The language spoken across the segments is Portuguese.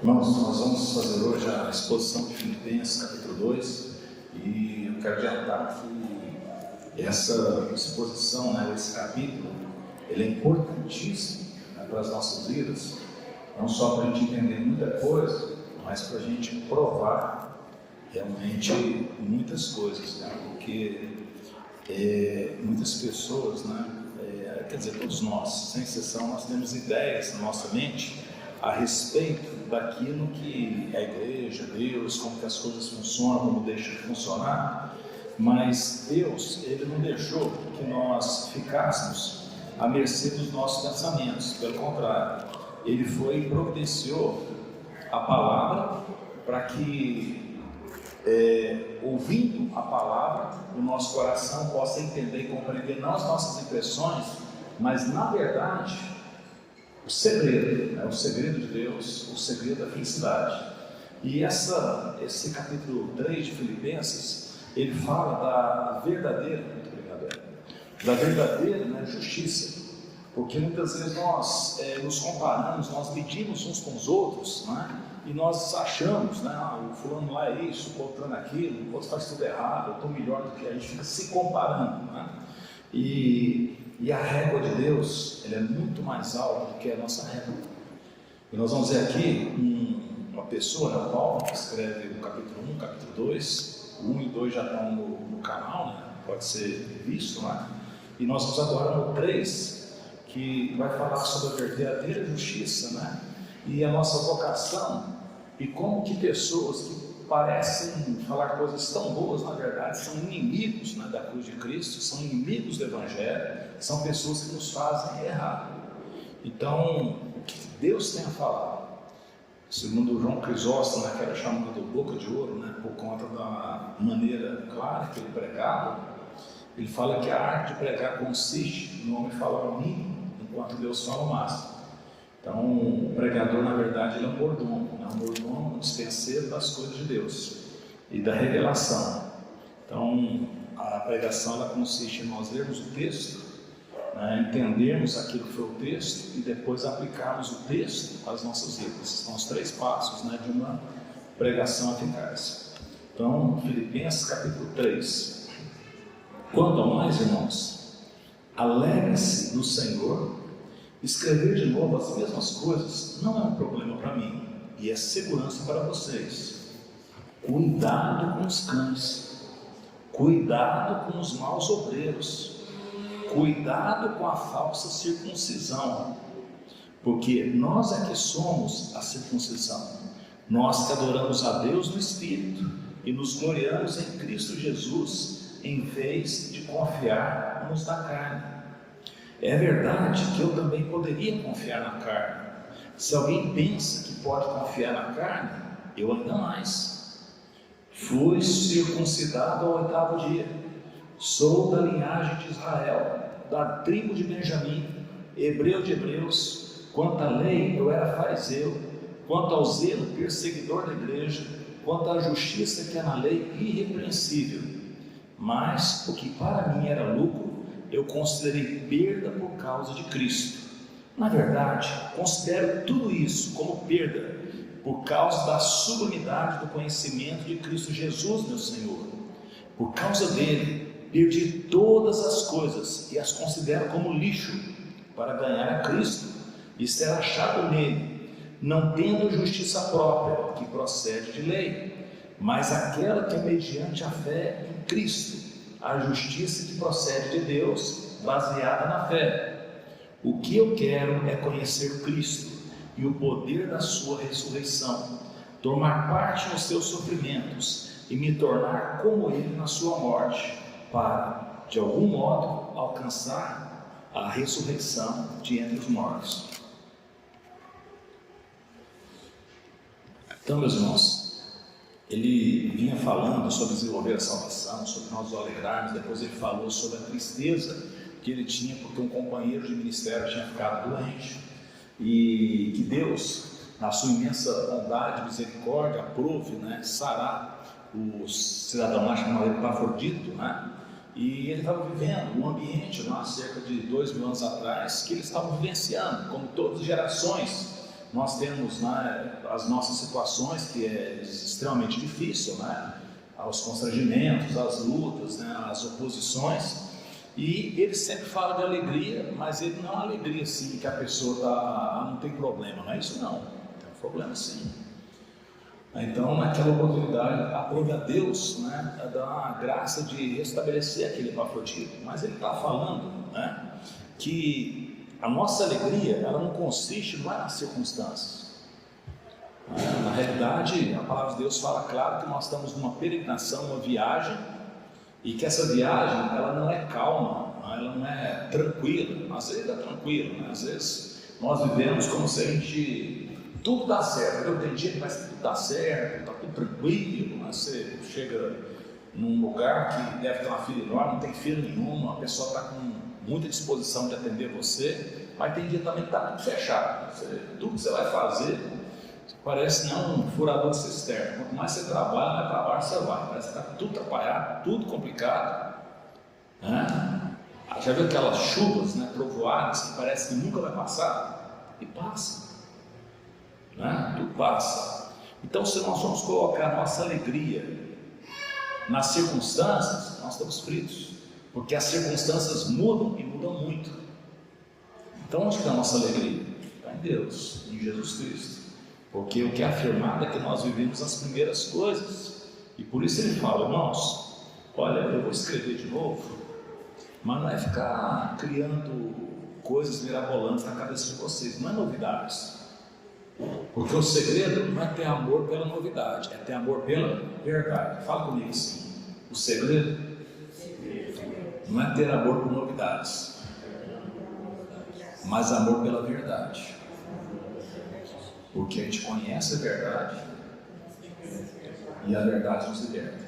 Irmãos, nós vamos fazer hoje a exposição de Filipenses, capítulo 2, e eu quero adiantar que essa exposição, esse capítulo, ele é importantíssimo para as nossas vidas, não só para a gente entender muita coisa, mas para a gente provar realmente muitas coisas, porque muitas pessoas, quer dizer, todos nós, sem exceção, nós temos ideias na nossa mente a respeito daquilo que é a igreja, Deus, como que as coisas funcionam, como deixa de funcionar, mas Deus, Ele não deixou que nós ficássemos à mercê dos nossos pensamentos, pelo contrário, Ele foi e providenciou a palavra para que, ouvindo a palavra, o nosso coração possa entender e compreender não as nossas impressões, mas na verdade o segredo de Deus, o segredo da felicidade. E esse capítulo 3 de Filipenses, ele fala da verdadeira, justiça, porque muitas vezes nós nos comparamos, nós medimos uns com os outros, e nós achamos, o fulano lá é isso, o outro é aquilo, o outro faz tudo errado, eu estou melhor do que a gente fica se comparando, E a régua de Deus, ela é muito mais alta do que a nossa régua. E nós vamos ver aqui uma pessoa, Paulo, que escreve o capítulo 1, capítulo 2, o 1 e 2 já estão no canal, pode ser visto, E nós vamos agora no 3, que vai falar sobre a verdadeira justiça, e a nossa vocação, e como que pessoas que parecem falar coisas tão boas, na verdade, são inimigos da cruz de Cristo, são inimigos do Evangelho, são pessoas que nos fazem errar. Então, o que Deus tem a falar, segundo João Crisóstomo, que era chamado de boca de ouro, por conta da maneira clara que ele pregava, ele fala que a arte de pregar consiste no homem falar o mínimo, enquanto Deus fala o máximo. Então, o pregador, na verdade, ele é um mordomo, um dispenseiro das coisas de Deus e da revelação. Então, a pregação ela consiste em nós lermos o texto, entendermos aquilo que foi o texto e depois aplicarmos o texto às nossas vidas. São os 3 passos de uma pregação eficaz. Então, Filipenses capítulo 3. Quanto ao mais, irmãos, alegre-se no Senhor. Escrever de novo as mesmas coisas não é um problema para mim, e é segurança para vocês. Cuidado com os cães, cuidado com os maus obreiros, cuidado com a falsa circuncisão, porque nós é que somos a circuncisão, nós que adoramos a Deus no Espírito e nos gloriamos em Cristo Jesus, em vez de confiarmos na carne. É verdade que eu também poderia confiar na carne. Se alguém pensa que pode confiar na carne, eu ainda mais. Fui circuncidado ao 8º dia. Sou da linhagem de Israel, da tribo de Benjamim, hebreu de hebreus. Quanto à lei, eu era fariseu. Quanto ao zelo, perseguidor da igreja. Quanto à justiça que é na lei, irrepreensível. Mas o que para mim era lucro, eu considerei perda por causa de Cristo. Na verdade, considero tudo isso como perda por causa da sublimidade do conhecimento de Cristo Jesus, meu Senhor. Por causa dele, perdi todas as coisas e as considero como lixo para ganhar a Cristo e ser achado nele, não tendo justiça própria que procede de lei, mas aquela que é mediante a fé em Cristo, a justiça que procede de Deus, baseada na fé. O que eu quero é conhecer Cristo e o poder da sua ressurreição, tomar parte nos seus sofrimentos e me tornar como Ele na sua morte, para, de algum modo, alcançar a ressurreição de entre os mortos. Então, meus irmãos, ele vinha falando sobre desenvolver a salvação, sobre nós nos alegrarmos. Depois ele falou sobre a tristeza que ele tinha porque um companheiro de ministério tinha ficado doente, e que Deus, na sua imensa bondade e misericórdia, aprove sarar o cidadão lá chamado Epafrodito, e ele estava vivendo um ambiente lá cerca de 2.000 anos atrás que eles estavam vivenciando, como todas as gerações nós temos, né, as nossas situações, que é extremamente difícil, né, os constrangimentos, as lutas, né, as oposições, e ele sempre fala de alegria, mas ele não é uma alegria assim que a pessoa não tem problema, não é isso não, tem um problema sim. Então, naquela oportunidade, aprove a Deus, né, a dar a graça de restabelecer aquele Epafrodito, mas ele está falando, né, que a nossa alegria, ela não consiste, não é nas circunstâncias. Na realidade, a palavra de Deus fala claro que nós estamos numa peregrinação, uma viagem, e que essa viagem, ela não é calma, ela não é tranquila. Às vezes é tranquilo, né? Às vezes nós vivemos como se a gente, tudo dá certo. Tem dia que parece que tudo dá certo, está tudo tranquilo, né? Você chega num lugar que deve ter uma fila enorme, não tem fila nenhuma, a pessoa está com muita disposição de atender você, mas tem dia também que está tudo fechado. Tudo que você vai fazer parece um furador de cisterna. Quanto mais você trabalha, mais para baixo você vai. Parece que está tudo atrapalhado, tudo complicado, né? Já viu aquelas chuvas, né, trovoadas que parece que nunca vai passar? E passa, né? Tudo passa. Então, se nós vamos colocar nossa alegria nas circunstâncias, nós estamos fritos, porque as circunstâncias mudam e mudam muito. Então, onde está a nossa alegria? Está em Deus, em Jesus Cristo. Porque o que é afirmado é que nós vivemos as primeiras coisas, e por isso ele fala: irmãos, olha, eu vou escrever de novo, mas não é ficar criando coisas mirabolantes na cabeça de vocês, não é novidades, porque o segredo não é ter amor pela novidade, é ter amor pela verdade. Fala comigo assim: o segredo não é ter amor por novidades, mas amor pela verdade. Porque a gente conhece a verdade e a verdade nos liberta.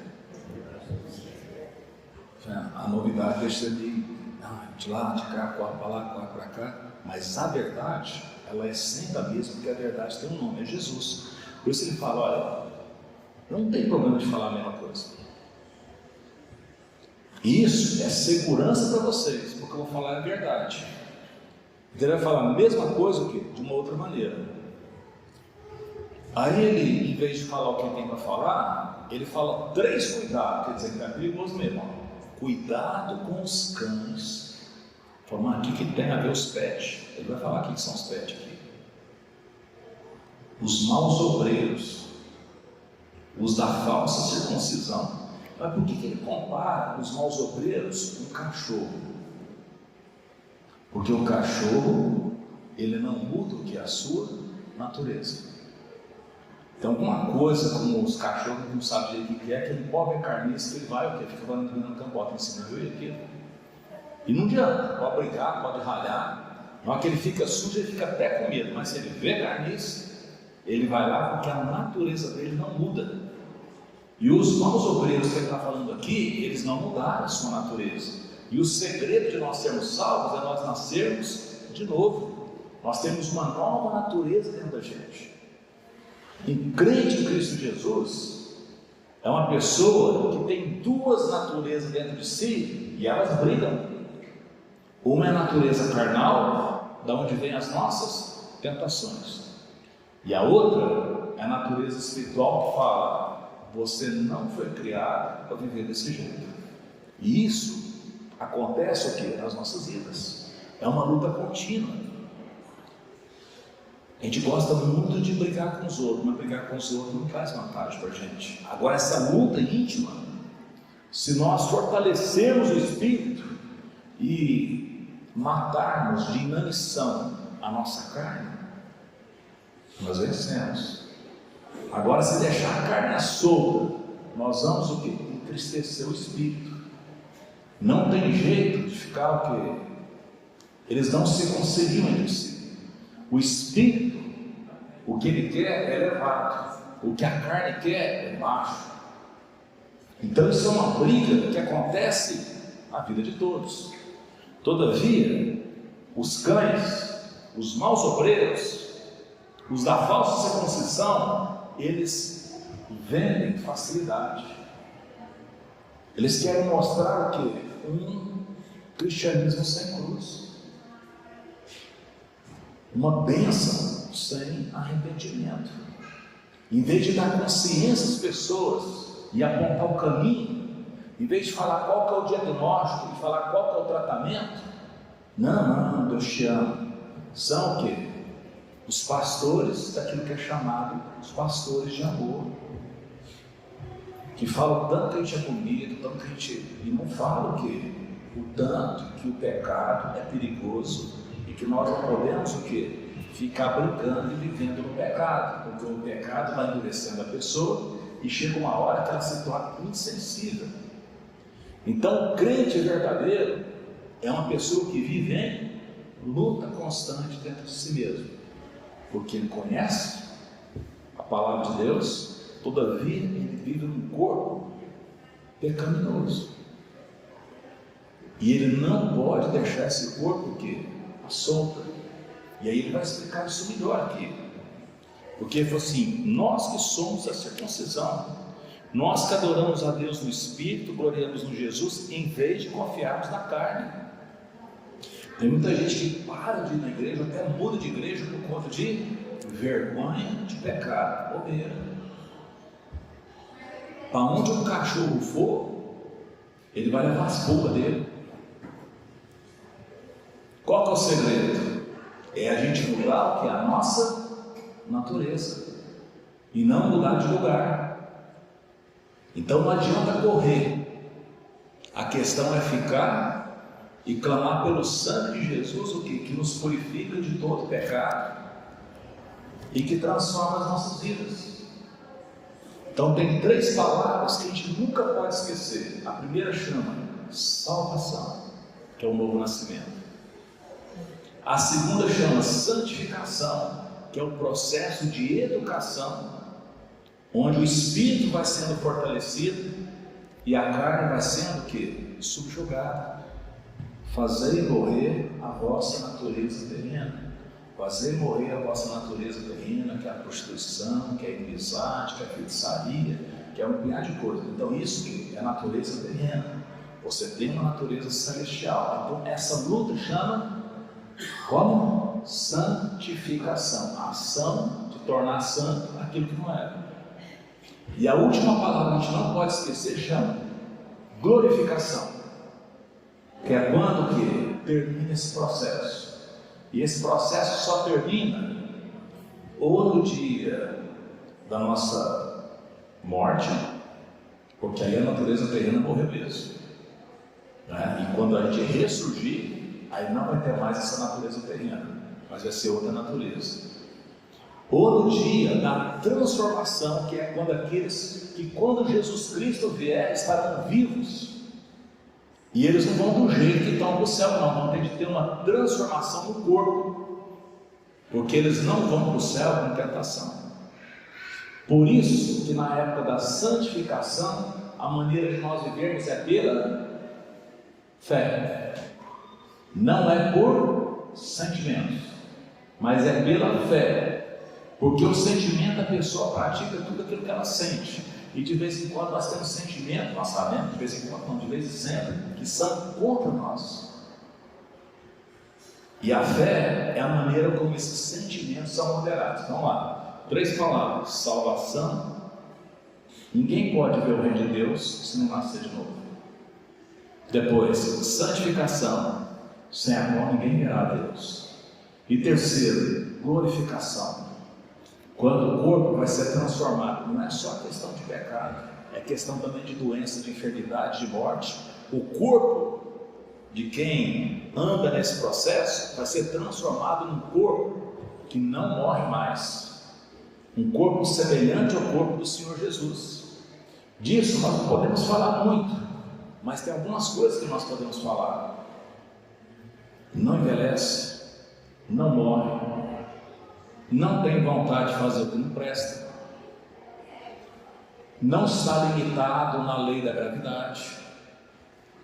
A novidade deixa de lá, de cá, corre para lá, corre para cá. Mas a verdade, ela é sempre a mesma, porque a verdade tem um nome, é Jesus. Por isso ele fala: olha, não tem problema de falar a mesma coisa. Isso é segurança para vocês, porque eu vou falar a verdade. Então ele vai falar a mesma coisa de uma outra maneira. Aí ele, em vez de falar o que ele tem para falar, ele fala 3 cuidados, quer dizer que é perigoso mesmo. Cuidado com os cães. Fala, aqui que tem a ver os pets. Ele vai falar aqui que são os pets aqui. Os maus obreiros, os da falsa circuncisão. Mas por que ele compara os maus obreiros com o cachorro? Porque o cachorro, ele não muda o que é a sua natureza. Então, uma coisa como os cachorros não sabem o que é, que ele pode ver carniça, ele vai, o que? Fica no campo, bota em cima do aqui. E não adianta, pode brigar, pode ralhar. Na hora que ele fica sujo, ele fica até com medo, mas se ele vê carniça, ele vai lá porque a natureza dele não muda. E os maus obreiros que ele está falando aqui, eles não mudaram a sua natureza. E o segredo de nós sermos salvos é nós nascermos de novo. Nós temos uma nova natureza dentro da gente. Um crente em Cristo Jesus é uma pessoa que tem 2 naturezas dentro de si e elas brigam. Uma é a natureza carnal, da onde vêm as nossas tentações, e a outra é a natureza espiritual, que fala: você não foi criado para viver desse jeito. E isso acontece o quê? Nas nossas vidas. É uma luta contínua. A gente gosta muito de brigar com os outros, mas brigar com os outros não traz vantagem para a gente. Agora, essa luta íntima, se nós fortalecermos o espírito e matarmos de inanição a nossa carne, nós vencemos. Agora, se deixar a carne solta, nós vamos o quê? Entristecer o espírito. Não tem jeito de ficar o quê? Eles não se conciliam entre si. O espírito, o que ele quer é elevado, o que a carne quer é baixo. Então isso é uma briga que acontece na vida de todos. Todavia, os cães, os maus obreiros, os da falsa circuncisão, eles vendem facilidade. Eles querem mostrar o quê? Um cristianismo sem cruz. Uma bênção sem arrependimento. Em vez de dar consciência às pessoas e apontar o caminho, em vez de falar qual que é o diagnóstico e falar qual que é o tratamento, não, Deus te ama. São o quê? Os pastores daquilo que é chamado os pastores de amor, que falam tanto que a gente é bonito, tanto que a gente... e não falam o quê? O tanto que o pecado é perigoso e que nós não podemos o quê? Ficar brincando e vivendo no pecado, porque o pecado vai endurecendo a pessoa e chega uma hora que ela se torna insensível. Então o crente verdadeiro é uma pessoa que vive em luta constante dentro de si mesmo, porque ele conhece a palavra de Deus, todavia ele vive num corpo pecaminoso. E ele não pode deixar esse corpo à solta. E aí ele vai explicar isso melhor aqui. Porque ele falou assim: nós que somos a circuncisão, nós que adoramos a Deus no Espírito, gloriamos no Jesus, em vez de confiarmos na carne. Tem muita gente que para de ir na igreja, até muda de igreja por conta de vergonha de pecado, bobeira. Para onde um cachorro for, ele vai levar as pulgas dele. Qual que é o segredo? É a gente mudar o que é a nossa natureza e não mudar de lugar. Então não adianta correr. A questão é ficar e clamar pelo sangue de Jesus, o que nos purifica de todo pecado e que transforma as nossas vidas. Então tem 3 palavras que a gente nunca pode esquecer. A primeira chama salvação, que é o novo nascimento. A segunda chama santificação, que é o processo de educação, onde o espírito vai sendo fortalecido e a carne vai sendo subjugada. Fazei morrer a vossa natureza terrena. Fazei morrer a vossa natureza terrena, que é a prostituição, que é a inimizade, que é a feitiçaria, que é um punhado de coisas. Então isso que é a natureza terrena. Você tem uma natureza celestial. Então essa luta chama como santificação, a ação de tornar santo aquilo que não era. E a última palavra que a gente não pode esquecer chama glorificação, que é quando que termina esse processo. E esse processo só termina ou no dia da nossa morte, porque aí a natureza terrena morreu mesmo, né? E quando a gente ressurgir, aí não vai ter mais essa natureza terrena, mas vai ser outra natureza. Ou no dia da transformação, que é quando aqueles que quando Jesus Cristo vier estarão vivos, e eles não vão do jeito que estão para o céu, não, vão ter de ter uma transformação no corpo, porque eles não vão para o céu com tentação. Por isso que na época da santificação, a maneira de nós vivermos é pela fé. Não é por sentimentos, mas é pela fé, porque o sentimento, a pessoa pratica tudo aquilo que ela sente, e de vez em quando nós temos sentimentos, nós sabemos, de vez em quando, não, de vez em sempre, que são contra nós. E a fé é a maneira como esses sentimentos são moderados. Vamos lá, 3 palavras: salvação. Ninguém pode ver o reino de Deus se não nascer de novo. Depois, santificação. Sem amor ninguém verá a Deus. E terceiro, glorificação. Quando o corpo vai ser transformado, não é só questão de pecado, é questão também de doença, de enfermidade, de morte. O corpo de quem anda nesse processo vai ser transformado num corpo que não morre mais, um corpo semelhante ao corpo do Senhor Jesus. Disso nós não podemos falar muito, mas tem algumas coisas que nós podemos falar. Não envelhece, não morre, não tem vontade de fazer o que não presta, não está limitado na lei da gravidade.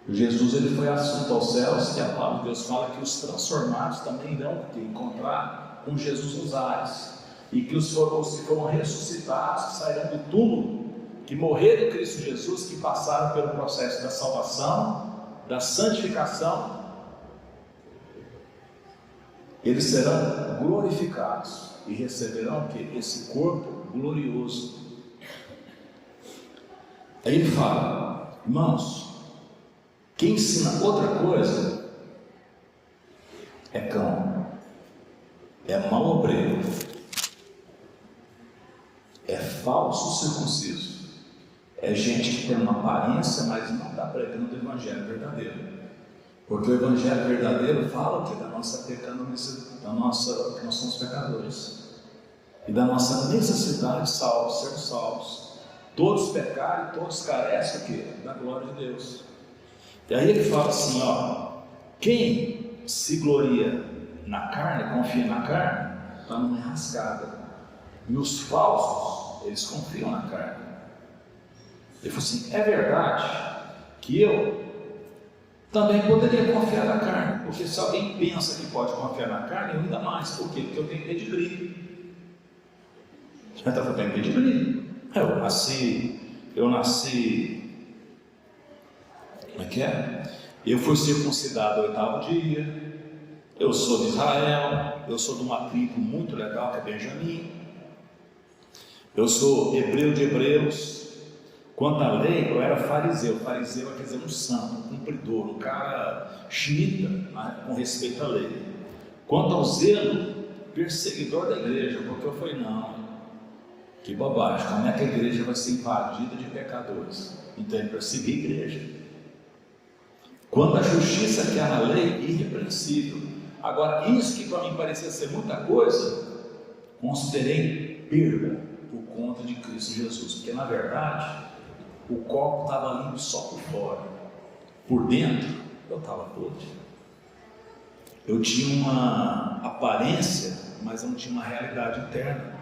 Jesus ele foi assunto aos céus, e a palavra de Deus fala que os transformados também irão encontrar com Jesus nos ares, e que os que foram ressuscitados, que sairão do túmulo, que morreram em Cristo Jesus, que passaram pelo processo da salvação, da santificação, eles serão glorificados. e receberão o quê? Esse corpo glorioso. Aí ele fala, irmãos, quem ensina outra coisa é cão, é mau obreiro, é falso circunciso, é gente que tem uma aparência, mas não está pregando o evangelho verdadeiro. Porque o evangelho verdadeiro fala que da nossa pecaminosidade, que nós somos pecadores, e da nossa necessidade de sermos salvos. Todos pecaram e todos carecem o quê? Da glória de Deus. E aí ele fala assim, ó, quem se gloria na carne, confia na carne, está numa enrascada. E os falsos, eles confiam na carne. Ele falou assim, é verdade que eu também poderia confiar na carne, porque se alguém pensa que pode confiar na carne, eu ainda mais. Por quê? Porque eu tenho pedigree. Eu tenho pedigree. Eu nasci, como é que é? Eu fui circuncidado ao 8º dia, eu sou de Israel, eu sou de uma tribo muito legal que é Benjamim, eu sou hebreu de hebreus. Quanto à lei, eu era fariseu. Fariseu quer dizer um santo, um cumpridor, um cara xiita, né, com respeito à lei. Quanto ao zelo, perseguidor da igreja, porque eu falei, não, que bobagem, como é que a igreja vai ser invadida de pecadores? Então ele perseguia a igreja. Quanto à justiça que há na lei, irrepreensível. Agora, isso que para mim parecia ser muita coisa, considerei perda por conta de Cristo Jesus, porque na verdade o copo estava limpo só por fora, por dentro eu estava podre. Eu tinha uma aparência, mas eu não tinha uma realidade interna.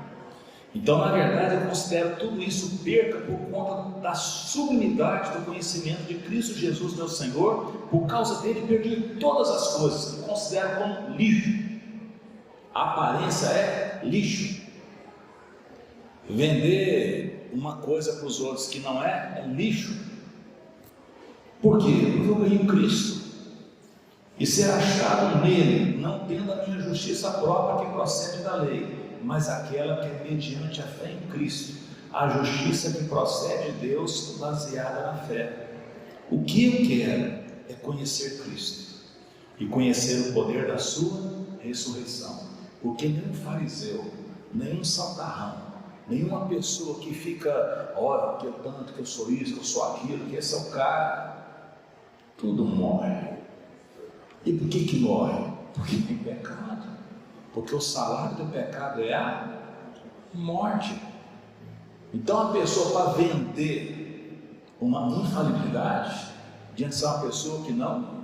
Então, na verdade, eu considero tudo isso perca por conta da sublimidade do conhecimento de Cristo Jesus, meu Senhor. Por causa dele, perdi todas as coisas que considero como lixo. A aparência é lixo. Vender uma coisa para os outros que não é lixo. Por quê? Porque eu ganhei Cristo. E ser achado nele, não tendo a minha justiça própria que procede da lei, mas aquela que é mediante a fé em Cristo, a justiça que procede de Deus, baseada na fé. O que eu quero é conhecer Cristo e conhecer o poder da sua ressurreição, porque nenhum fariseu, nenhum saltarrão, nenhuma pessoa que fica, olha, que eu tanto, que eu sou isso, que eu sou aquilo, que esse é o cara, tudo morre. E por que morre? Porque tem pecado. Porque o salário do pecado é a morte. Então a pessoa, para vender uma infalibilidade, diante de uma pessoa que não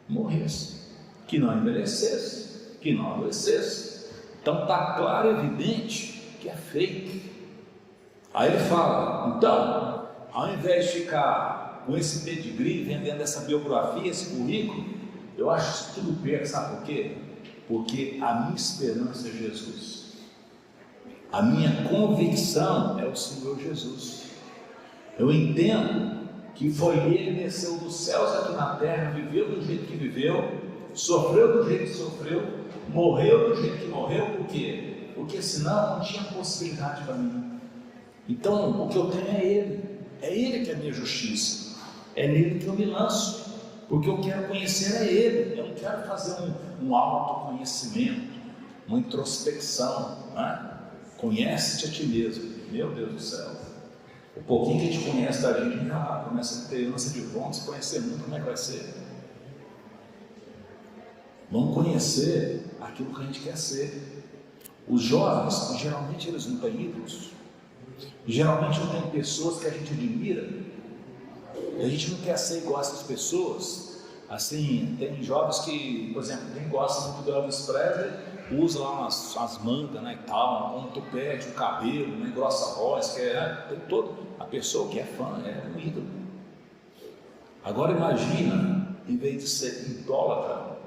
morresse, que não envelhecesse, que não adoecesse. Então está claro e evidente que é fake. Aí ele fala, então, ao invés de ficar com esse pedigree, vendendo essa biografia, esse currículo, eu acho isso tudo perca, sabe por quê? Porque a minha esperança é Jesus, a minha convicção é o Senhor Jesus. Eu entendo que foi Ele que desceu dos céus aqui na terra, viveu do jeito que viveu, sofreu do jeito que sofreu, morreu do jeito que morreu. Por quê? Porque senão não tinha possibilidade para mim. Então o que eu tenho é Ele que é a minha justiça, é nele que eu me lanço. Porque eu quero conhecer a Ele, eu não quero fazer um autoconhecimento, uma introspecção, né? Conhece-te a ti mesmo, meu Deus do céu. O pouquinho que a gente conhece da gente, já começa a ter ânsia de vontade, se conhecer muito, como é que vai ser? Vamos conhecer aquilo que a gente quer ser. Os jovens, geralmente eles não têm ídolos, geralmente não tem pessoas que a gente admira. E a gente não quer ser igual a essas pessoas. Assim, tem jovens que, por exemplo, quem gosta muito do Elvis Presley, usa lá umas mangas, né, e tal, um tupete, um cabelo, né, engrossa a voz, tem todo. A pessoa que é fã é um ídolo. Agora imagina, em vez de ser idólatra,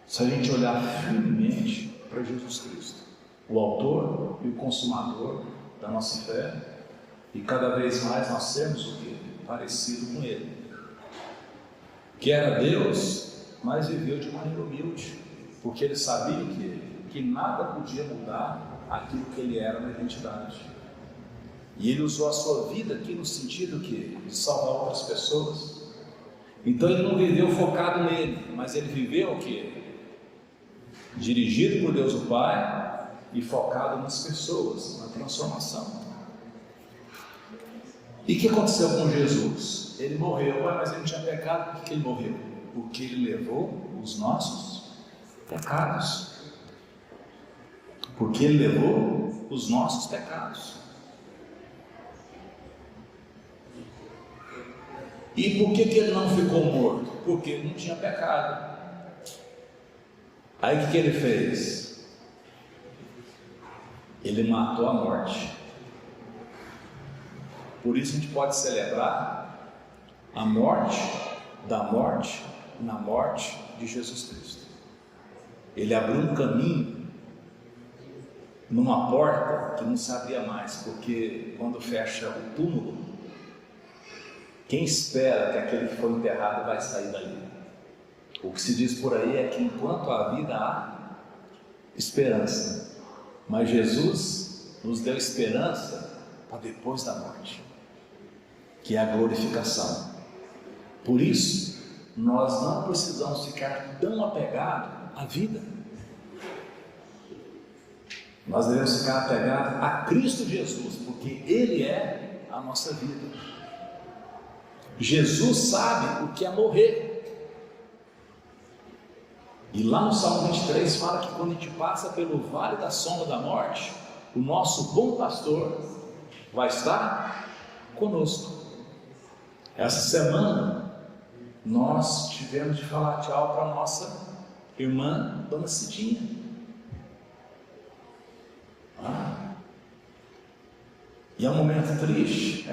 se a gente olhar firmemente para Jesus Cristo, o autor e o consumador da nossa fé, e cada vez mais nós sermos o quê? Parecido com Ele, que era Deus, mas viveu de maneira humilde, porque Ele sabia que que nada podia mudar aquilo que ele era na identidade. E ele usou a sua vida aqui no sentido de salvar outras pessoas. Então ele não viveu focado nele, mas ele viveu o quê? Dirigido por Deus o Pai e focado nas pessoas, na transformação. E o que aconteceu com Jesus? Ele morreu, mas ele não tinha pecado. Por que ele morreu? Porque ele levou os nossos pecados. Porque ele levou os nossos pecados. E por que ele não ficou morto? Porque ele não tinha pecado. Aí o que ele fez? Ele matou a morte. Por isso a gente pode celebrar a morte da morte na morte de Jesus Cristo. Ele abriu um caminho numa porta que não se abria mais, porque quando fecha o túmulo, quem espera que aquele que foi enterrado vai sair dali? O que se diz por aí é que enquanto há vida há esperança, mas Jesus nos deu esperança para depois da morte, que é a glorificação. Por isso, nós não precisamos ficar tão apegados à vida. Nós devemos ficar apegados a Cristo Jesus, porque Ele é a nossa vida. Jesus sabe o que é morrer. E lá no Salmo 23 fala que quando a gente passa pelo vale da sombra da morte, o nosso bom pastor vai estar conosco. Essa semana nós tivemos de falar tchau para a nossa irmã Dona Cidinha. E é um momento triste?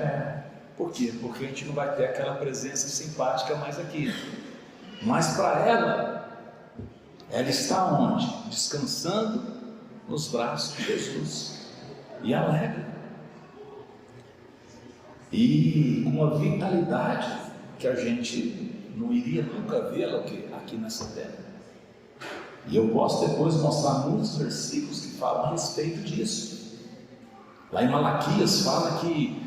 Por quê? Porque a gente não vai ter aquela presença simpática mais aqui. Mas para ela está onde? Descansando nos braços de Jesus e alegre e com uma vitalidade que a gente não iria nunca vê-la aqui nessa terra. E eu posso depois mostrar muitos versículos que falam a respeito disso. Lá em Malaquias fala que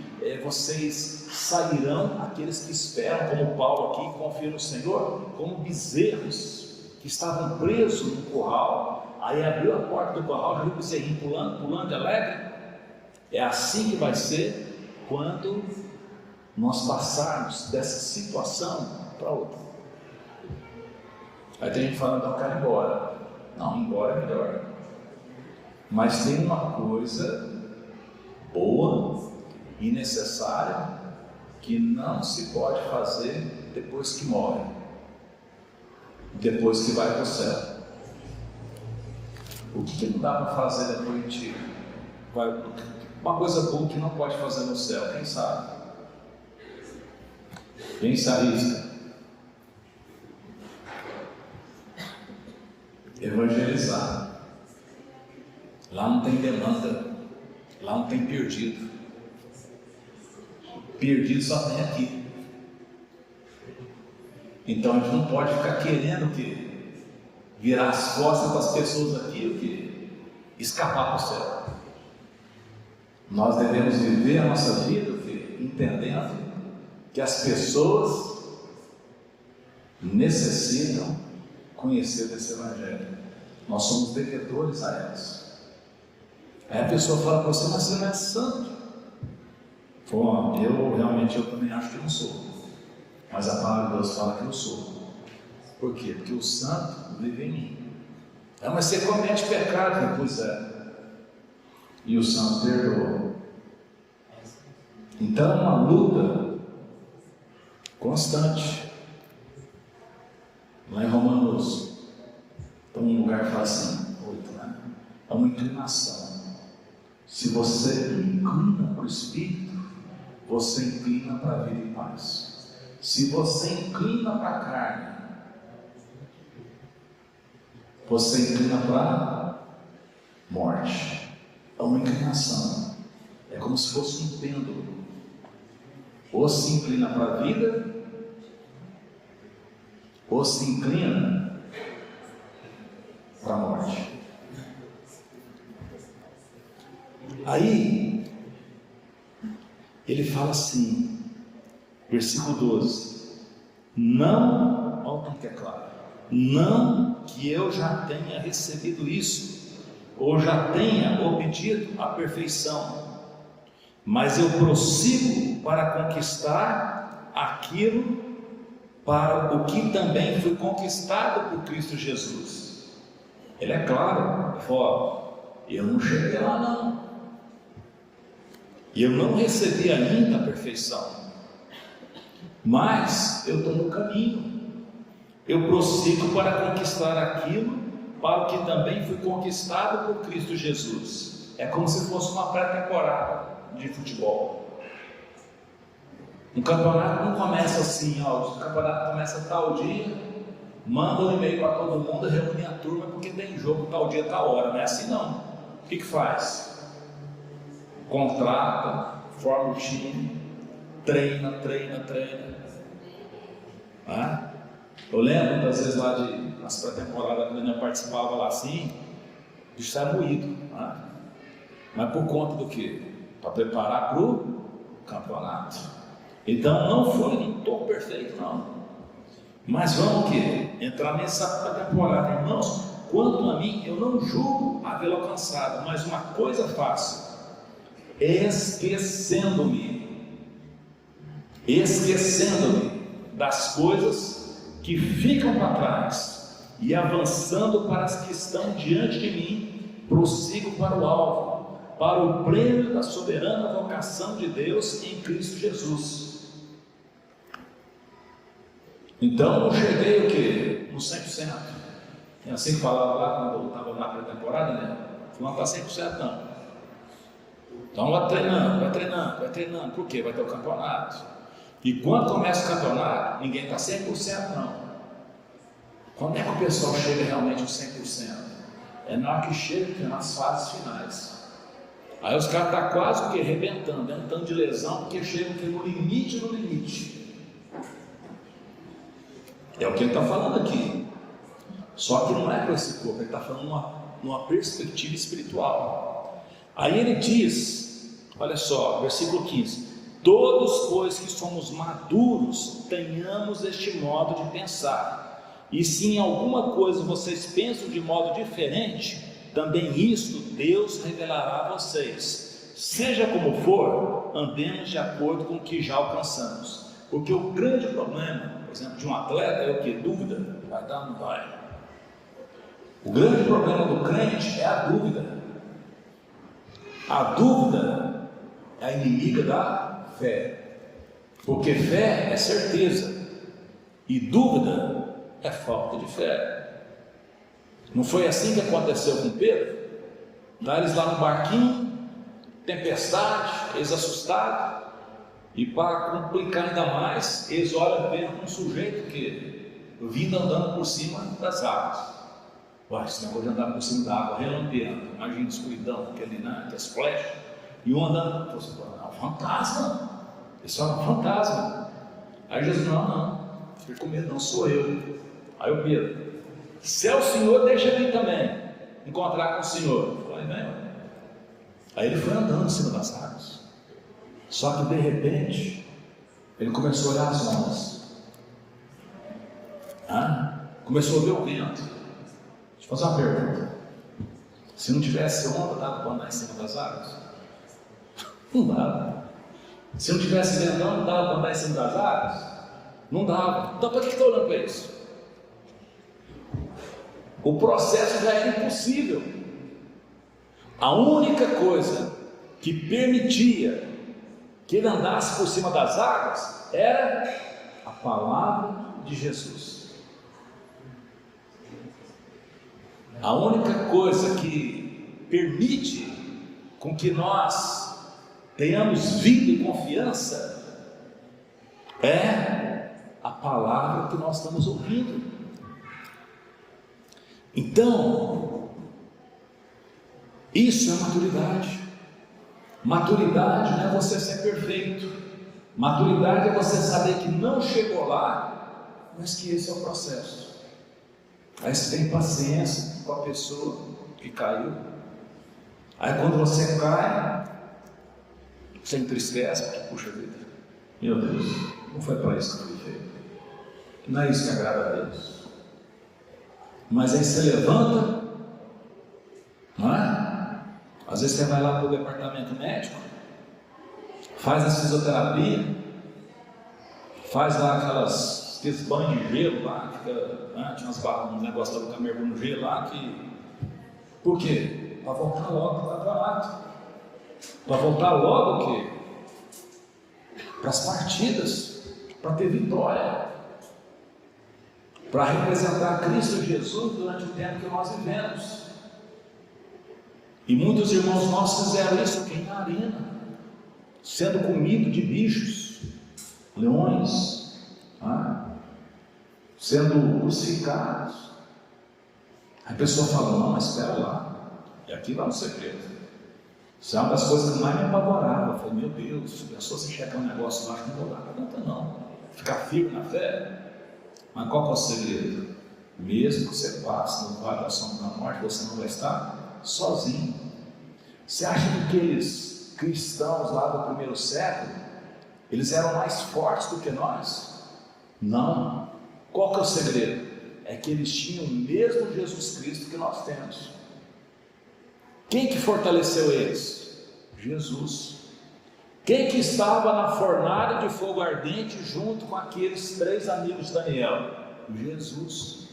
vocês sairão, aqueles que esperam, como Paulo aqui, confiam no Senhor, como bezerros que estavam presos no curral. Aí abriu a porta do curral, viu o bezerrinho pulando alegre. É assim que vai ser quando nós passarmos dessa situação para outra. Aí tem gente falando, eu quero ir embora. Não, ir embora é melhor. Mas tem uma coisa boa e necessária que não se pode fazer depois que morre, depois que vai para o céu. O que não dá para fazer depois que a gente vai? Uma coisa boa que não pode fazer no céu, quem sabe? Quem se arrisca? Evangelizar. Lá não tem demanda, lá não tem perdido. Perdido só tem aqui. Então a gente não pode ficar querendo virar as costas para as pessoas aqui, escapar para o céu. Nós devemos viver a nossa vida entendendo que as pessoas necessitam conhecer desse Evangelho. Nós somos devedores a elas. Aí a pessoa fala para você, mas você não é santo. Eu também acho que não sou. Mas a palavra de Deus fala que eu sou. Por quê? Porque o santo vive em mim. Mas você comete pecado, pois é. E o santo perdoa. Então é uma luta constante. Lá em Romanos, tem um lugar que fala assim, 8, né? É uma inclinação. Se você inclina para o Espírito, você inclina para a vida e paz. Se você inclina para a carne, você inclina para a morte. É uma inclinação. É como se fosse um pêndulo. Ou se inclina para a vida, ou se inclina para a morte. Aí, ele fala assim, versículo 12: não, olha o tanto que é claro, não que eu já tenha recebido isso, ou já tenha obtido a perfeição, mas eu prossigo para conquistar aquilo para o que também foi conquistado por Cristo Jesus. Ele é claro, eu não cheguei lá não, e eu não recebi ainda a perfeição, mas eu estou no caminho, eu prossigo para conquistar aquilo para o que também foi conquistado por Cristo Jesus. É como se fosse uma pré-temporada de futebol. Um campeonato não começa assim, o campeonato começa tal dia, manda um e-mail para todo mundo, reúne a turma porque tem jogo tal dia, tal hora. Não é assim não. O que faz? Contrata, forma o time, treina. Eu lembro das vezes lá nas pré-temporadas, quando eu participava lá assim, o bicho sai moído. Mas por conta do quê? Para preparar para o campeonato. Então não estou perfeito não, mas vamos o quê? Entrar nessa temporada, irmãos. Quanto a mim, eu não julgo havê-lo alcançado, mas uma coisa faço, esquecendo-me das coisas que ficam para trás e avançando para as que estão diante de mim, prossigo para o alvo, para o prêmio da soberana vocação de Deus em Cristo Jesus. Então eu cheguei o quê? No 100%. É assim que falava lá quando eu estava na pré-temporada, né? Não está 100% não. Então vai treinando. Por quê? Vai ter o campeonato. E quando começa o campeonato, ninguém está 100% não. Quando é que o pessoal chega realmente aos 100%? É na hora que chega nas fases finais. Aí os caras estão quase o quê? Arrebentando, um tanto de lesão, porque chegam no limite. É o que ele está falando aqui. Só que não é com esse corpo, ele está falando numa perspectiva espiritual. Aí ele diz, olha só, versículo 15: todos, pois que somos maduros, tenhamos este modo de pensar, e se em alguma coisa vocês pensam de modo diferente, também isto Deus revelará a vocês. Seja como for, andemos de acordo com o que já alcançamos. Porque o grande problema, por exemplo, de um atleta é o que? Dúvida. Vai dar ou não vai? O grande problema do crente é a dúvida. A dúvida é a inimiga da fé. Porque fé é certeza e dúvida é falta de fé. Não foi assim que aconteceu com Pedro? Eles lá no barquinho, tempestade, eles assustados. E para complicar ainda mais, eles olham vendo um sujeito que vindo andando por cima das águas. Esse negócio de andar por cima da água, relampeando, imagina a escuridão, aquelas flechas, e um andando, é um fantasma. Isso é um fantasma. Aí Jesus, não, fica com medo, não sou eu. Aí o Pedro, se é o Senhor, deixa eu ir também, encontrar com o Senhor. Aí ele foi andando em cima das águas. Só que de repente, ele começou a olhar as ondas. Começou a ver o vento. Deixa eu fazer uma pergunta. Se não tivesse onda, dava para andar em cima das águas? Não dava. Se não tivesse ventão, não dava para andar em cima das águas? Não dava. Então para que está olhando para isso? O processo já era impossível. A única coisa que permitia que ele andasse por cima das águas era a palavra de Jesus. A única coisa que permite com que nós tenhamos vida e confiança é a palavra que nós estamos ouvindo. Então, isso é maturidade. Maturidade não é você ser perfeito. Maturidade é você saber que não chegou lá, mas que esse é o processo. Aí você tem paciência com a pessoa que caiu. Aí quando você cai, você entristece, porque puxa vida, meu Deus, não foi para isso que eu fui feito. Não é isso que agrada a Deus. Mas aí você levanta, não é? Às vezes você vai lá para o departamento médico, faz a fisioterapia, faz lá aqueles banhos de gelo lá, tinha um negócio lá do camergo no gelo lá, por quê? Para voltar logo para o campeonato. Para voltar logo o quê? Para as partidas, para ter vitória, para representar Cristo Jesus durante o tempo que nós vivemos. E muitos irmãos nossos fizeram isso aqui na arena, sendo comido de bichos, leões, sendo crucificados. A pessoa fala, não, mas espera lá, e aqui vai um segredo. Isso é uma das coisas que mais me apavorava. Eu falei, meu Deus, se a pessoa se checar um negócio lá, não vou dar conta não, ficar firme na fé. Mas qual que é o segredo? Mesmo que você passe no vale da sombra da morte, você não vai estar sozinho. Você acha que aqueles cristãos lá do primeiro século, eles eram mais fortes do que nós? Não. Qual que é o segredo? É que eles tinham o mesmo Jesus Cristo que nós temos. Quem que fortaleceu eles? Jesus. Quem que estava na fornalha de fogo ardente junto com aqueles 3 amigos de Daniel? Jesus.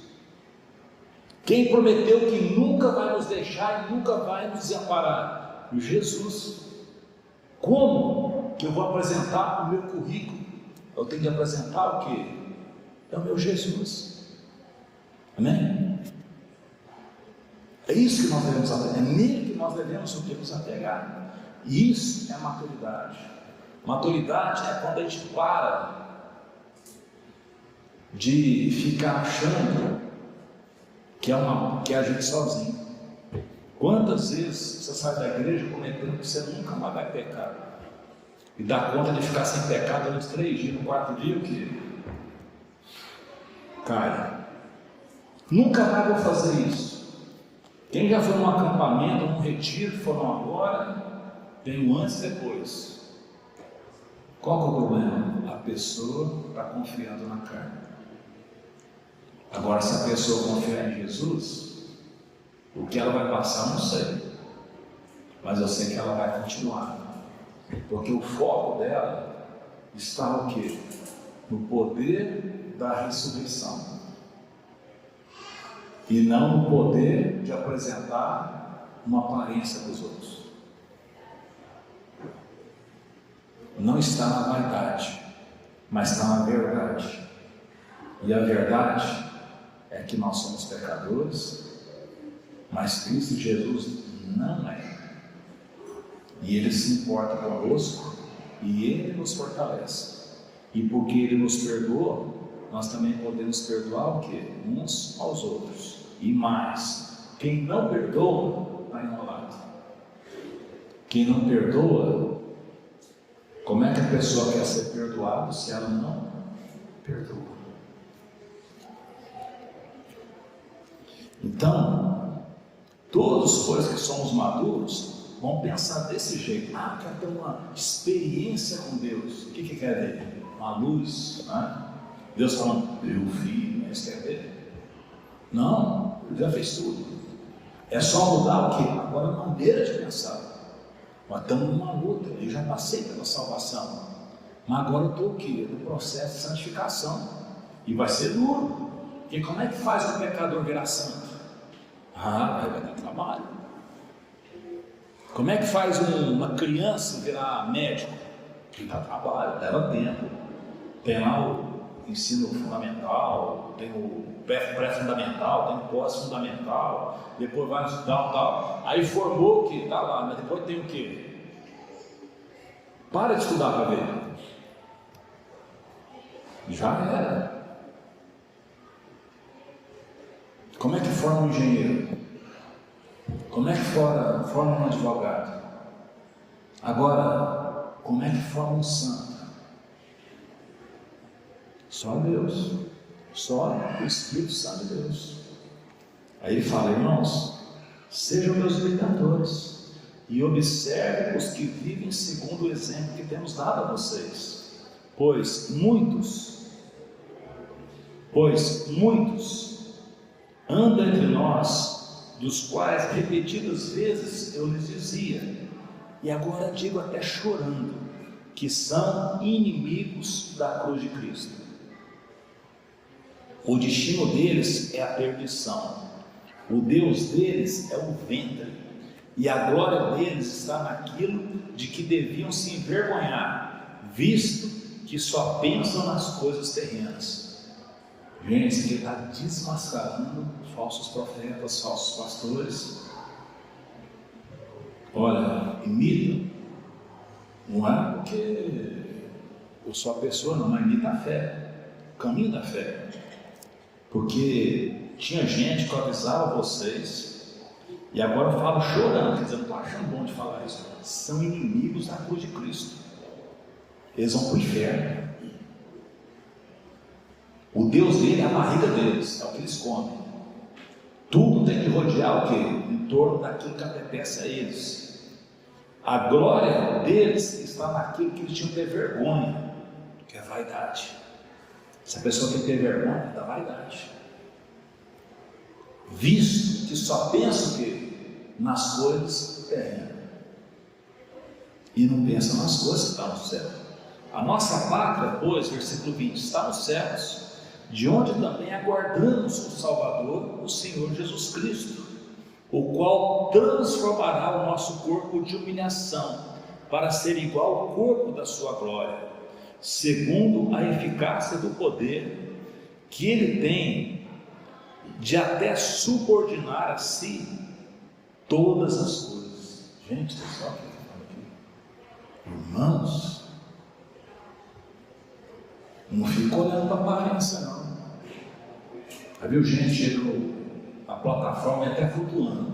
Quem prometeu que nunca vai nos deixar e nunca vai nos desamparar? Jesus. Como que eu vou apresentar o meu currículo? Eu tenho de apresentar o quê? É o meu Jesus. Amém? É isso que nós devemos apegar, é nele que nós devemos nos apegar. E isso é maturidade. Maturidade é quando a gente para de ficar achando que é a gente sozinho. Quantas vezes você sai da igreja comentando que você nunca mais vai pecar, e dá conta de ficar sem pecar durante 3 dias, no 4º dia, o que? Cai. Nunca mais vou fazer isso. Quem já foi num acampamento, num retiro, foram agora, tem o antes e depois. Qual que é o problema? A pessoa está confiando na carne. Agora, se a pessoa confiar em Jesus, o que ela vai passar, eu não sei, mas eu sei que ela vai continuar, porque o foco dela está o quê? No poder da ressurreição, e não no poder de apresentar uma aparência para os outros. Não está na vaidade, mas está na verdade. E a verdade é que nós somos pecadores, mas Cristo Jesus não é. E Ele se importa conosco, e Ele nos fortalece. E porque Ele nos perdoa, nós também podemos perdoar o quê? Uns aos outros. E mais, quem não perdoa, está enrolado. Quem não perdoa, como é que a pessoa quer ser perdoada se ela não perdoa? Então, todos depois que somos maduros, vão pensar desse jeito. Quer ter uma experiência com Deus. O que quer ver? Uma luz, Deus falando, meu filho, mas quer ver? Não, Ele já fez tudo. É só mudar o quê? Agora a maneira de pensar. Nós estamos numa luta, eu já passei pela salvação, mas agora eu estou o quê? No processo de santificação, e vai ser duro, porque como é que faz um pecador virar santo? Vai dar trabalho. Como é que faz uma criança virar médico? Dá trabalho, leva tempo. Tem lá o ensino fundamental, tem o pré-fundamental, tem o pós-fundamental, depois vai estudar tal. Aí formou o que? Está lá, mas depois tem o que? Para de estudar para ver. Já era. Como é que forma um engenheiro? Como é que forma um advogado? Agora, como é que forma um santo? Só Deus, só o Espírito Santo de Deus. Aí ele fala, irmãos, sejam meus imitadores, e observe os que vivem segundo o exemplo que temos dado a vocês, pois muitos andam entre nós, dos quais repetidas vezes eu lhes dizia, e agora digo até chorando, que são inimigos da cruz de Cristo. O destino deles é a perdição, o Deus deles é o ventre, e a glória deles está naquilo de que deviam se envergonhar, visto que só pensam nas coisas terrenas. Gente, isso aqui está desmascarando falsos profetas, falsos pastores. Olha, imita, não é porque eu sou a pessoa, não, mas imita a fé, o caminho da fé. Porque tinha gente que avisava vocês, e agora eu falo chorando, quer dizer, eu não estou achando bom de falar isso, são inimigos da cruz de Cristo, eles vão para o inferno. O Deus dele é a barriga deles, é o que eles comem. Tudo tem que rodear o quê? Em torno daquilo que apetece a eles. A glória deles está naquilo que eles tinham que ter vergonha, que é vaidade. Se a pessoa tem que ter vergonha, é da vaidade. Visto que só pensa o quê? Nas coisas terrenas. E não pensa nas coisas que estão no céu. A nossa pátria, pois, versículo 20, está nos céus, de onde também aguardamos o Salvador, o Senhor Jesus Cristo, o qual transformará o nosso corpo de humilhação, para ser igual ao corpo da sua glória, segundo a eficácia do poder que ele tem de até subordinar a si todas as coisas. Gente, pessoal, o que está falando aqui? Irmãos, não fica olhando para a aparência, não. Já viu gente na plataforma e até flutuando.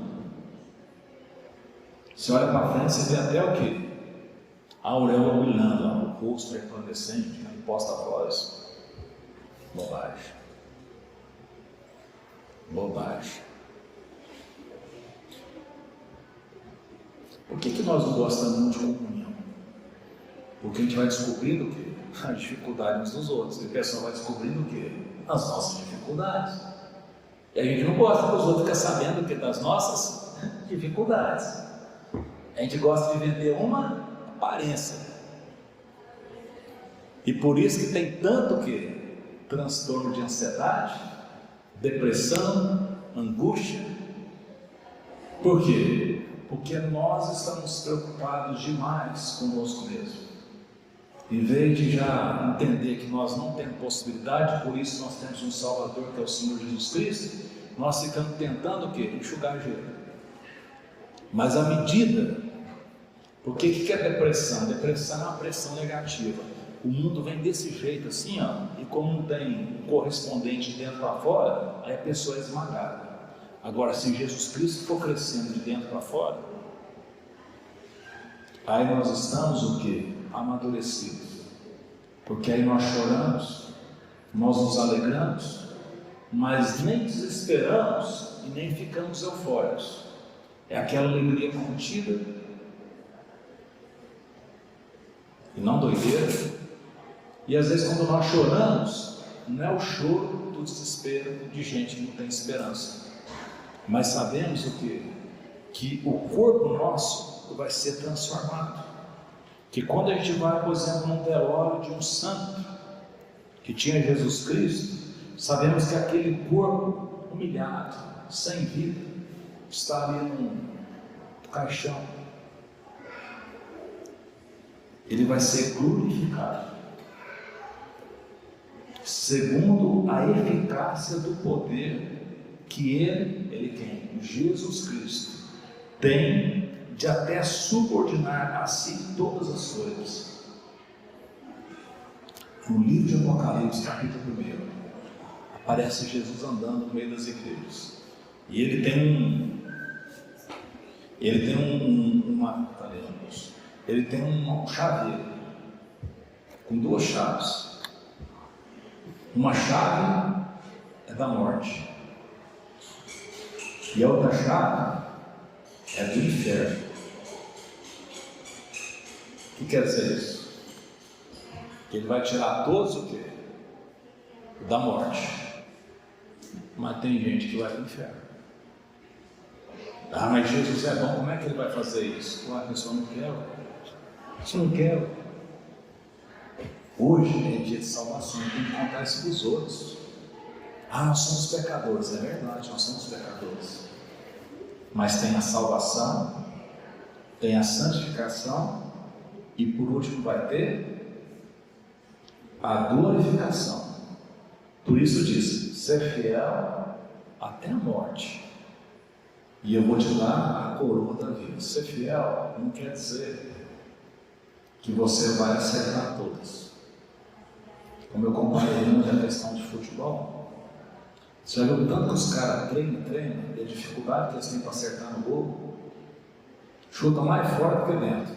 Você olha para frente, você vê até o quê? A auréola brilhando, o rosto resplandecente, a imposta voz. Bobagem. Bobagem. Por que nós não gostamos muito de comunhão? Porque a gente vai descobrindo o quê? As dificuldades uns dos outros. E o pessoal vai descobrindo o quê? As nossas dificuldades. E a gente não gosta que os outros fiquem sabendo o quê? Das nossas dificuldades. A gente gosta de vender uma aparência. E por isso que tem tanto o quê? Transtorno de ansiedade, depressão, angústia. Por quê? Porque nós estamos preocupados demais conosco mesmo. Em vez de já entender que nós não temos possibilidade, por isso nós temos um Salvador que é o Senhor Jesus Cristo, nós ficamos tentando o quê? Enxugar gelo. Mas a medida, porque o que é depressão? Depressão é uma pressão negativa. O mundo vem desse jeito assim, ó, e como não tem correspondente de dentro para fora, aí a pessoa é esmagada. Agora, se Jesus Cristo for crescendo de dentro para fora, aí nós estamos o quê? Amadurecidos. Porque aí nós choramos, nós nos alegramos, mas nem desesperamos e nem ficamos eufóricos. É aquela alegria contida e não doideira. E às vezes quando nós choramos, não é o choro do desespero de gente que não tem esperança, mas sabemos o quê? Que o corpo nosso vai ser transformado. Que quando a gente vai, por exemplo, num velório de um santo que tinha Jesus Cristo, sabemos que aquele corpo humilhado, sem vida, está ali num caixão. Ele vai ser glorificado, segundo a eficácia do poder que ele quem? Jesus Cristo tem de até subordinar a si todas as coisas. No livro de Apocalipse, capítulo 1, aparece Jesus andando no meio das igrejas. E ele tem um chaveiro com duas chaves. Uma chave é da morte e a outra chave é do inferno. que quer dizer isso? Que ele vai tirar todos o quê? Da morte. Mas tem gente que vai para o inferno. Ah, mas Jesus é bom, como é que ele vai fazer isso? A pessoa não quer. Você não quer. Hoje é dia de salvação, tem que contar isso para os outros. Ah, nós somos pecadores, é verdade, nós somos pecadores. Mas tem a salvação, tem a santificação e por último vai ter a glorificação. Por isso diz, ser fiel até a morte. E eu vou te dar a coroa da vida. Ser fiel não quer dizer que você vai acertar todas. Como eu comparei muito a questão de futebol, você já viu tanto que os caras treinam, e a dificuldade que eles têm para acertar no gol, chutam mais fora do que dentro,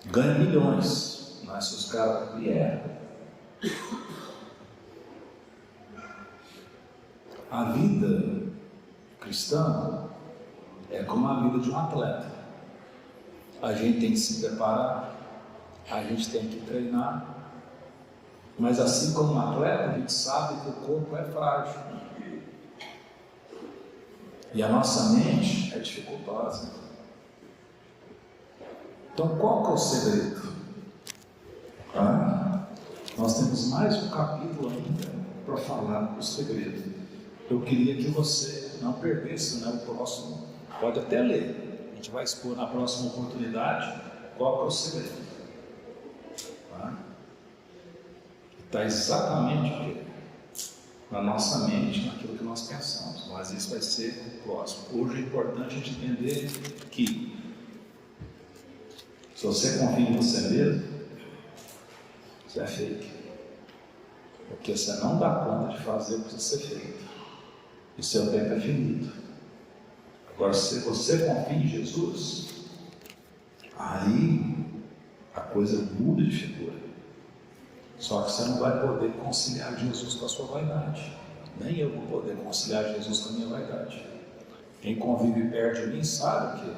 ganham milhões, mas se os caras vieram. A vida cristã é como a vida de um atleta. A gente tem que se preparar, a gente tem que treinar, mas assim como um atleta, a gente sabe que o corpo é frágil e a nossa mente é dificultosa. Então qual que é o segredo? Nós temos mais um capítulo ainda para falar do segredo. Eu queria que você não perdesse, o próximo. Pode até ler. A gente vai expor na próxima oportunidade qual que é o segredo. Está exatamente o quê? Na nossa mente, naquilo que nós pensamos. Mas isso vai ser o próximo. Hoje é importante a gente entender que se você confia em você mesmo, você é fake. Porque você não dá conta de fazer o que precisa ser feito. E seu tempo é finito. Agora, se você confia em Jesus, aí a coisa muda de figura. Só que você não vai poder conciliar Jesus com a sua vaidade. Nem eu vou poder conciliar Jesus com a minha vaidade. Quem convive perto de mim sabe que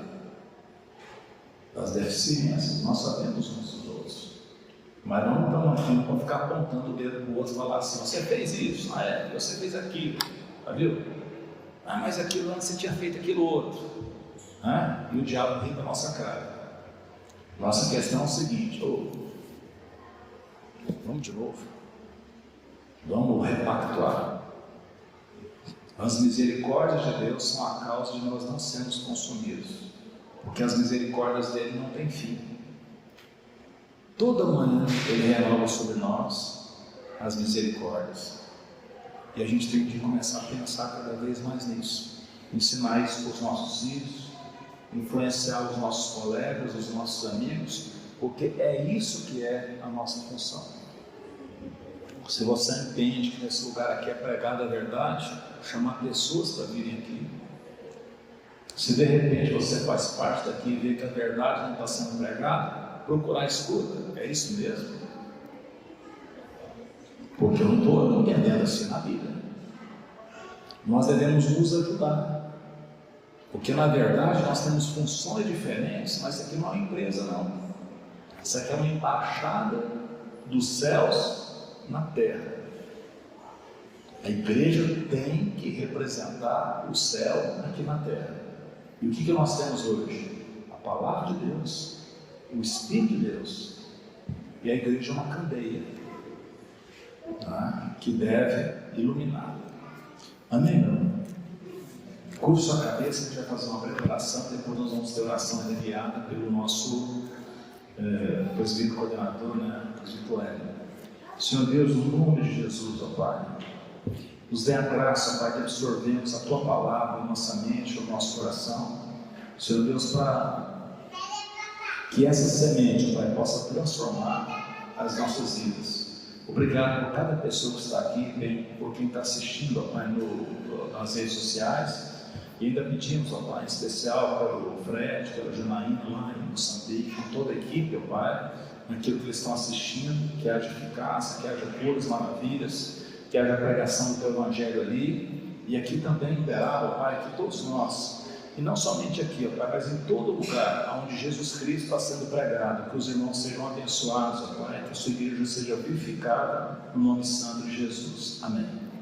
das deficiências nós sabemos uns dos outros. Mas não estamos aqui para ficar apontando o dedo para o outro e falar assim: você fez isso, você fez aquilo. Viu? Mas aquilo antes você tinha feito aquilo outro. E o diabo ri da nossa cara. Nossa questão é o seguinte: vamos de novo. Vamos repactuar. As misericórdias de Deus são a causa de nós não sermos consumidos, porque as misericórdias dele não têm fim. Toda manhã ele renova sobre nós as misericórdias. E a gente tem que começar a pensar cada vez mais nisso. Ensinar isso para os nossos filhos, influenciar os nossos colegas, os nossos amigos, porque é isso que é a nossa função. Se você entende que nesse lugar aqui é pregada a verdade, chamar pessoas para virem aqui. Se de repente você faz parte daqui e vê que a verdade não está sendo pregada, procurar escuta, é isso mesmo. Porque eu não estou entendendo assim na vida. Nós devemos nos ajudar. Porque na verdade nós temos funções diferentes, mas isso aqui não é uma empresa não. Isso aqui é uma embaixada dos céus na terra. A igreja tem que representar o céu aqui na terra. E o que nós temos hoje? A palavra de Deus, o Espírito de Deus. E a igreja é uma candeia que deve iluminar. Amém, meu irmão? Curva sua cabeça, a gente vai fazer uma preparação. Depois nós vamos ter oração enviada pelo nosso presbítero coordenador, presbítero Hélio. Senhor Deus, no nome de Jesus, ó Pai, nos dê a graça, Pai, de absorvermos a Tua palavra em nossa mente, no nosso coração. Senhor Deus, para que essa semente, Pai, possa transformar as nossas vidas. Obrigado por cada pessoa que está aqui, bem, por quem está assistindo, ó Pai, nas redes sociais. E ainda pedimos, ó Pai, em especial pelo Fred, pela Janaína lá em Moçambique, com toda a equipe, ó Pai, naquilo que eles estão assistindo, que haja eficácia, que haja curas, maravilhas, que haja pregação do Teu Evangelho ali. E aqui também liberado, ó Pai, que todos nós e não somente aqui, ó Pai, mas em todo lugar onde Jesus Cristo está sendo pregado, que os irmãos sejam abençoados, ó Pai, que a sua igreja seja vivificada no nome santo de Jesus. Amém.